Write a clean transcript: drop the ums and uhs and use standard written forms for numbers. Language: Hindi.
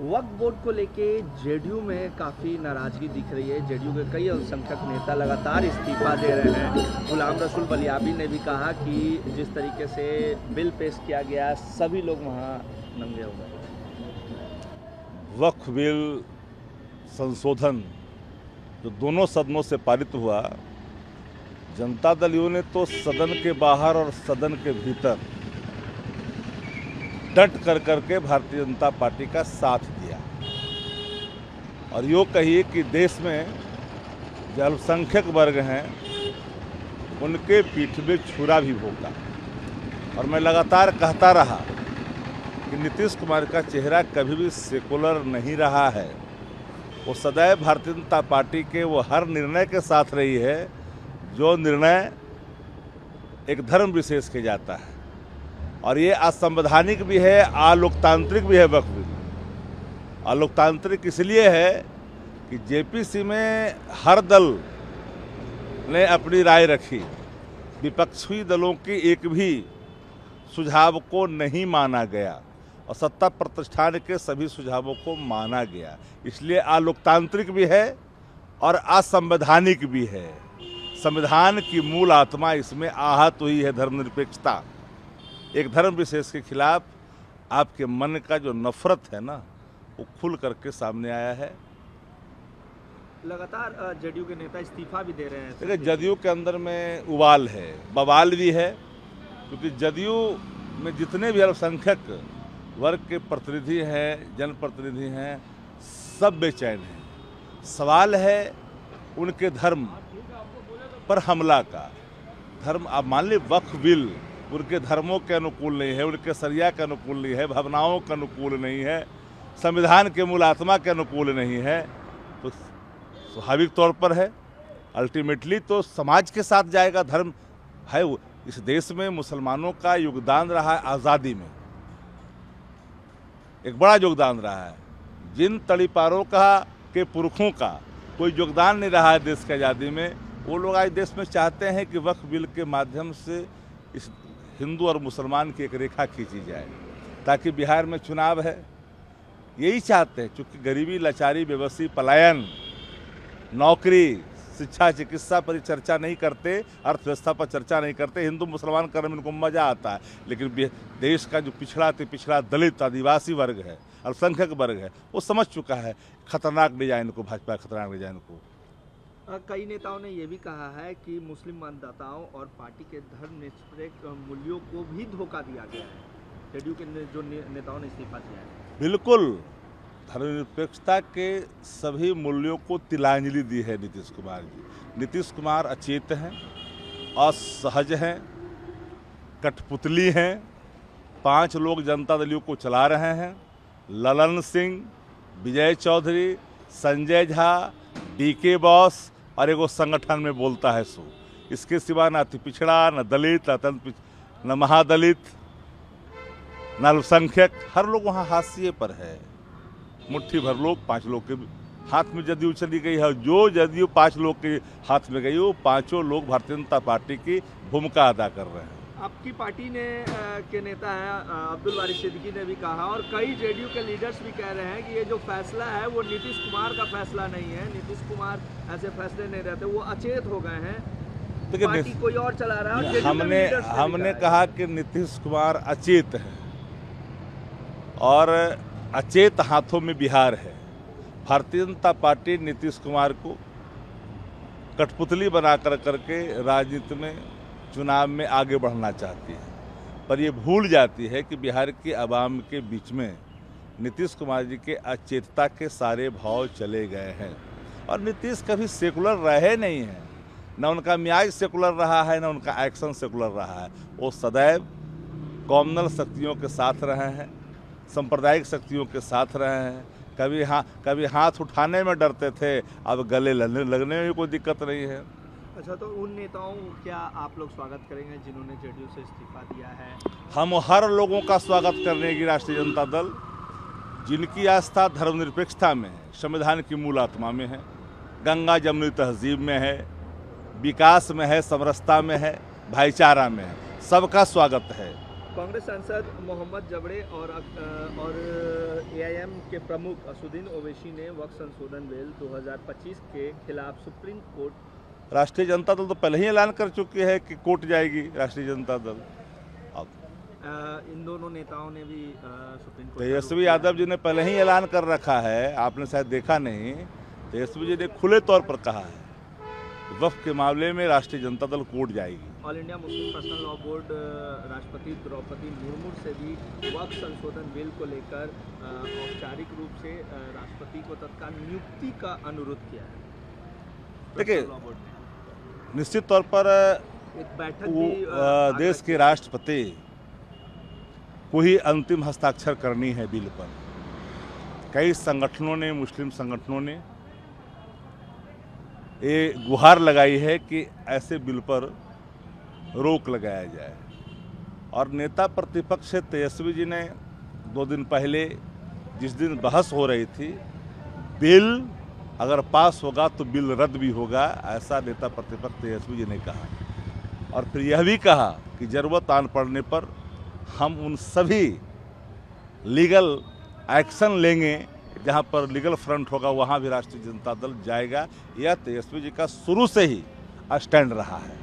वक्फ बोर्ड को लेके जेडीयू में काफ़ी नाराजगी दिख रही है। जेडीयू के कई अल्पसंख्यक नेता लगातार इस्तीफा दे रहे हैं। गुलाम रसूल बलियाबी ने भी कहा कि जिस तरीके से बिल पेश किया गया सभी लोग वहाँ नंगे हो गए। वक्फ बिल संशोधन जो दोनों सदनों से पारित हुआ, जनता दल यू ने तो सदन के बाहर और सदन के भीतर डट कर करके भारतीय जनता पार्टी का साथ दिया और यूँ कहिए कि देश में जो अल्पसंख्यक वर्ग हैं उनके पीठ में छुरा भी भोंका। और मैं लगातार कहता रहा कि नीतीश कुमार का चेहरा कभी भी सेकुलर नहीं रहा है। वो सदैव भारतीय जनता पार्टी के वो हर निर्णय के साथ रही है जो निर्णय एक धर्म विशेष के जाता है। और ये असंवैधानिक भी है, अलोकतांत्रिक भी है। वक्फ बिल अलोकतांत्रिक इसलिए है कि जेपीसी में हर दल ने अपनी राय रखी, विपक्षी दलों की एक भी सुझाव को नहीं माना गया और सत्ता प्रतिष्ठान के सभी सुझावों को माना गया। इसलिए अलोकतांत्रिक भी है और असंवैधानिक भी है। संविधान की मूल आत्मा इसमें आहत हुई है, धर्मनिरपेक्षता। एक धर्म विशेष के खिलाफ आपके मन का जो नफरत है ना, वो खुल करके सामने आया है। लगातार जेडीयू के नेता इस्तीफा भी दे रहे हैं। देखिए, जदयू के अंदर में उबाल है, बवाल भी है, क्योंकि जदयू में जितने भी अल्पसंख्यक वर्ग के प्रतिनिधि हैं, जनप्रतिनिधि हैं, सब बेचैन हैं। सवाल है उनके धर्म पर हमला का। धर्म, आप मान लीजिए वक्फ बिल उनके धर्मों के अनुकूल नहीं है, उनके शरिया के अनुकूल नहीं है, भावनाओं के अनुकूल नहीं है, संविधान के मूल आत्मा के अनुकूल नहीं है, तो स्वाभाविक तौर पर है अल्टीमेटली तो समाज के साथ जाएगा। धर्म है, इस देश में मुसलमानों का योगदान रहा है आज़ादी में, एक बड़ा योगदान रहा है। जिन तड़ीपारों का के पुरखों का कोई योगदान नहीं रहा है देश की आज़ादी में, वो लोग आज देश में चाहते हैं कि वक्फ बिल के माध्यम से इस हिंदू और मुसलमान की एक रेखा खींची जाए, ताकि बिहार में चुनाव है, यही चाहते हैं। चूँकि गरीबी, लाचारी, बेबसी, पलायन, नौकरी, शिक्षा, चिकित्सा पर चर्चा नहीं करते, अर्थव्यवस्था पर चर्चा नहीं करते। हिंदू मुसलमान करने में इनको मजा आता है, लेकिन देश का जो पिछड़ा दलित, आदिवासी वर्ग है, अल्पसंख्यक वर्ग है, वो समझ चुका है खतरनाक डिजाइन को, भाजपा खतरनाक डिजाइन को। कई नेताओं ने यह भी कहा है कि मुस्लिम मतदाताओं और पार्टी के धर्मनिरपेक्ष मूल्यों को भी धोखा दिया गया है। जेडीयू के जो नेताओं ने इस्तीफा दिया है, बिल्कुल धर्मनिरपेक्षता के सभी मूल्यों को तिलांजलि दी है नीतीश कुमार जी। नीतीश कुमार अचेत हैं, असहज हैं, कठपुतली हैं। 5 लोग जनता दल को चला रहे हैं, ललन सिंह, विजय चौधरी, संजय झा, डीके बॉस और एगो संगठन में बोलता है सो। इसके सिवा न पिछड़ा, न दलित, न महादलित, न अल्पसंख्यक, हर लोग वहाँ हाशिए पर है। मुट्ठी भर लोग, 5 लोग के हाथ में जदयू चली गई है। जो जदयू 5 लोग के हाथ में गई, वो 5 लोग भारतीय जनता पार्टी की भूमिका अदा कर रहे हैं। आपकी पार्टी ने के नेता हैं अब्दुल वारिस सिद्दीकी ने भी कहा, और कई जेडीयू के लीडर्स भी कह रहे हैं कि ये जो फैसला है वो नीतीश कुमार का फैसला नहीं है, नीतीश कुमार ऐसे फैसले नहीं रहते, वो अचेत हो गए हैं, पार्टी कोई और चला रहा है। हमने कहा कि नीतीश कुमार अचेत है और अचेत हाथों में बिहार है। भारतीय जनता पार्टी नीतीश कुमार को कठपुतली बना कर करके राजनीति में, चुनाव में आगे बढ़ना चाहती है, पर ये भूल जाती है कि बिहार की आवाम के बीच में नीतीश कुमार जी के अचेतता के सारे भाव चले गए हैं। और नीतीश कभी सेकुलर रहे नहीं हैं, न उनका मियाज सेकुलर रहा है, न उनका एक्शन सेकुलर रहा है। वो सदैव कॉमनल शक्तियों के साथ रहे हैं, सांप्रदायिक शक्तियों के साथ रहे हैं। कभी हाथ उठाने में डरते थे, अब गले लगने में कोई दिक्कत नहीं है। अच्छा, तो उन नेताओं क्या आप लोग स्वागत करेंगे जिन्होंने जेडीयू से इस्तीफा दिया है? हम हर लोगों का स्वागत करने की राष्ट्रीय जनता दल, जिनकी आस्था धर्मनिरपेक्षता में है, संविधान की मूल आत्मा में है, गंगा जमुनी तहजीब में है, विकास में है, समरसता में है, भाईचारा में है, सबका स्वागत है। कांग्रेस सांसद मोहम्मद जबड़े और एआईएम के प्रमुख असुद्दीन ओवैसी ने वक्फ संशोधन बिल 2025 के खिलाफ सुप्रीम कोर्ट। राष्ट्रीय जनता दल तो पहले ही ऐलान कर चुकी है कि कोर्ट जाएगी राष्ट्रीय जनता दल। अब इन दोनों नेताओं ने भी सुप्रीम कोर्ट। तेजस्वी यादव जी ने पहले ही ऐलान कर रखा है, आपने शायद देखा नहीं। तेजस्वी जी ने खुले तौर पर कहा है वक्फ के मामले में राष्ट्रीय जनता दल कोर्ट जाएगी। All India Muslim personal law board राष्ट्रपति द्रौपदी मुर्मू से भी वक्फ संशोधन बिल को लेकर औपचारिक रूप से राष्ट्रपति को तत्काल नियुक्ति का अनुरोध किया है। देखिए, पर्सनल लॉ बोर्ड ने निश्चित तौर पर एक बैठक भी देश के राष्ट्रपति को ही अंतिम हस्ताक्षर करनी है बिल पर। कई संगठनों ने, मुस्लिम संगठनों ने ये गुहार लगाई है कि ऐसे बिल पर रोक लगाया जाए। और नेता प्रतिपक्ष तेजस्वी जी ने 2 दिन पहले, जिस दिन बहस हो रही थी, बिल अगर पास होगा तो बिल रद्द भी होगा, ऐसा नेता प्रतिपक्ष तेजस्वी जी ने कहा। और फिर यह भी कहा कि जरूरत आन पड़ने पर हम उन सभी लीगल एक्शन लेंगे, जहां पर लीगल फ्रंट होगा वहां भी राष्ट्रीय जनता दल जाएगा। यह तेजस्वी जी का शुरू से ही स्टैंड रहा है।